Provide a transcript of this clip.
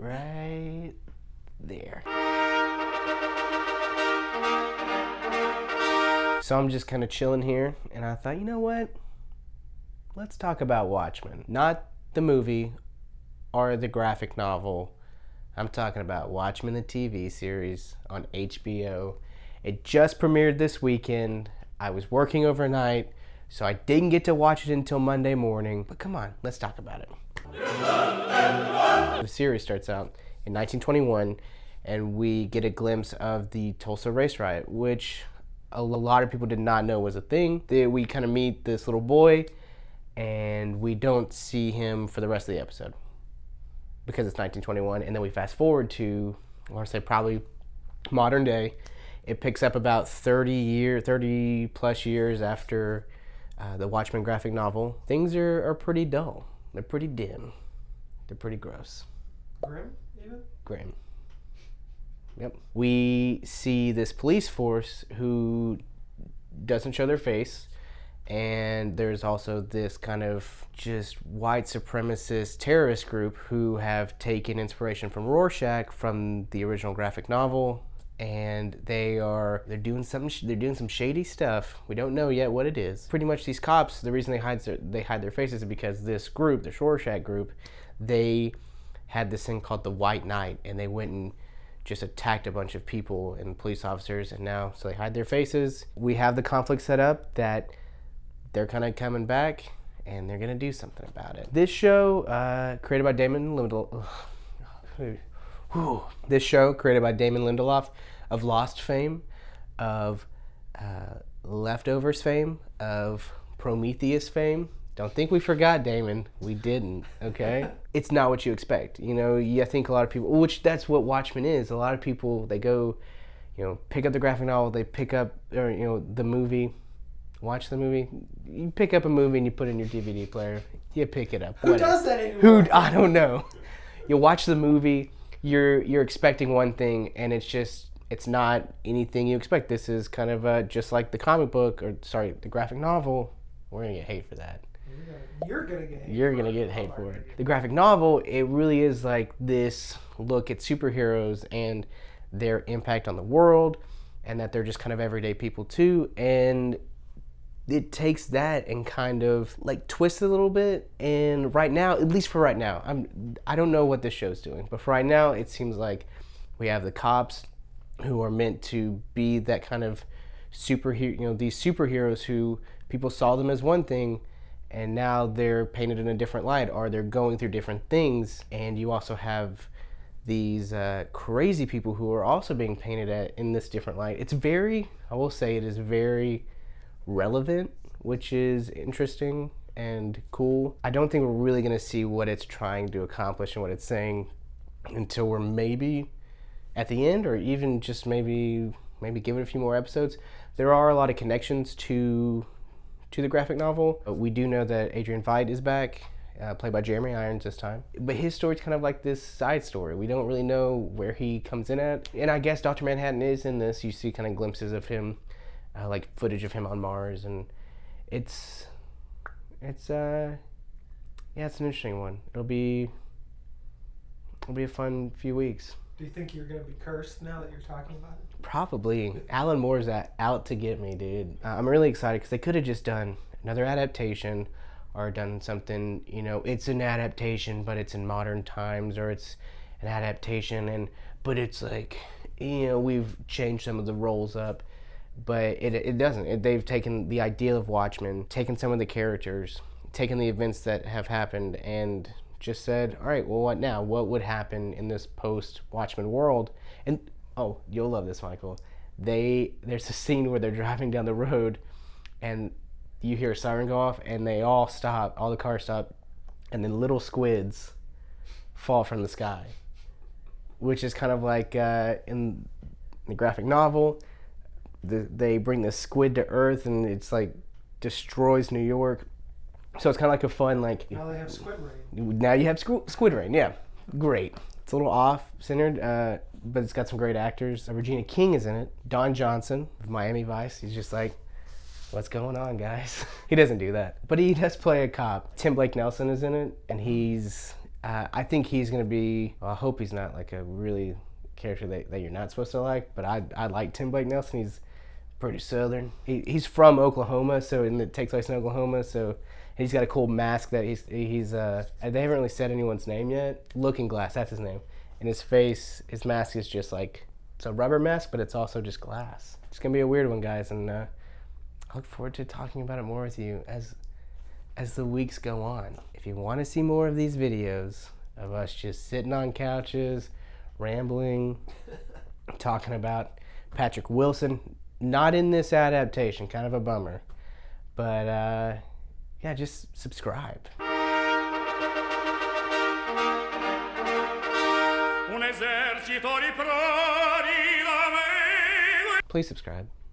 right there. So I'm just kind of chilling here, and I thought, you know what? Let's talk about Watchmen. Not the movie or the graphic novel. I'm talking about Watchmen, the TV series on HBO. It just premiered this weekend. I was working overnight, so I didn't get to watch it until Monday morning. But come on, let's talk about it. The series starts out in 1921, and we get a glimpse of the Tulsa race riot, which a lot of people did not know was a thing. We kind of meet this little boy, and we don't see him for the rest of the episode because it's 1921. And then we fast forward to, I want to say probably modern day. It picks up about 30 plus years after the Watchmen graphic novel. Things are pretty dull. They're pretty dim. They're pretty gross. Grim, even? Grim. Yep. We see this police force who doesn't show their face, and there's also this kind of just white supremacist terrorist group who have taken inspiration from Rorschach from the original graphic novel, and they're doing some shady stuff. We don't know yet what it is. Pretty much these cops, the reason they hide their faces is because this group, the Rorschach group, they had this thing called the White Knight, and they went and just attacked a bunch of people and police officers, and now, so they hide their faces. We have the conflict set up that they're kind of coming back, and they're gonna do something about it. This show, created by Damon Lindelof. This show, created by Damon Lindelof of Lost fame, of Leftovers fame, of Prometheus fame. Don't think we forgot Damon. We didn't, okay? It's not what you expect. You know, I think a lot of people, which that's what Watchmen is. A lot of people, they go, pick up the graphic novel, they pick up, the movie, watch the movie. You pick up a movie and you put it in your DVD player. You pick it up. Who does that anymore? I don't know. You watch the movie, you're expecting one thing, and it's not anything you expect. This is kind of just like the comic book, the graphic novel. We're gonna get hate for that. You're gonna get hate for it. The graphic novel, it really is like this look at superheroes and their impact on the world, and that they're just kind of everyday people too. And it takes that and kind of like twists it a little bit. And right now, at least for right now, I don't know what this show's doing, but for right now, it seems like we have the cops who are meant to be that kind of superhero, these superheroes who people saw them as one thing, and now they're painted in a different light, or they're going through different things. And you also have these crazy people who are also being painted in this different light. I will say it is very relevant, which is interesting and cool. I don't think we're really gonna see what it's trying to accomplish and what it's saying until we're maybe at the end, or even just maybe give it a few more episodes. There are a lot of connections to the graphic novel. We do know that Adrian Veidt is back, played by Jeremy Irons this time. But his story's kind of like this side story. We don't really know where he comes in at. And I guess Dr. Manhattan is in this. You see kind of glimpses of him, like footage of him on Mars. And it's an interesting one. It'll be a fun few weeks. Do you think you're going to be cursed now that you're talking about it? Probably. Alan Moore's out to get me, dude. I'm really excited because they could have just done another adaptation or done something, it's an adaptation, but it's in modern times, or it's an adaptation, but it's like, we've changed some of the roles up, but it doesn't. They've taken the idea of Watchmen, taken some of the characters, taken the events that have happened, and just said, all right, well, what now? What would happen in this post-Watchmen world? And, oh, you'll love this, Michael. There's a scene where they're driving down the road, and you hear a siren go off, and they all stop, all the cars stop, and then little squids fall from the sky, which is kind of like in the graphic novel, they bring the squid to Earth, and it's like destroys New York. So it's kind of like a fun, like... Now they have Squid Rain. Now you have Squid Rain, yeah. Great. It's a little off-centered, but it's got some great actors. Regina King is in it. Don Johnson of Miami Vice. He's just like, what's going on, guys? He doesn't do that. But he does play a cop. Tim Blake Nelson is in it, and he's I think he's going to be, well, I hope he's not like a really character that you're not supposed to like, but I like Tim Blake Nelson. He's pretty southern. He's from Oklahoma, so it takes place in Oklahoma, so he's got a cool mask that he's they haven't really said anyone's name yet. Looking Glass, that's his name. And his face, his mask is just like, it's a rubber mask, but it's also just glass. It's going to be a weird one, guys, and I look forward to talking about it more with you as the weeks go on. If you want to see more of these videos of us just sitting on couches, rambling, talking about Patrick Wilson, not in this adaptation, kind of a bummer, but yeah, just subscribe. Please subscribe.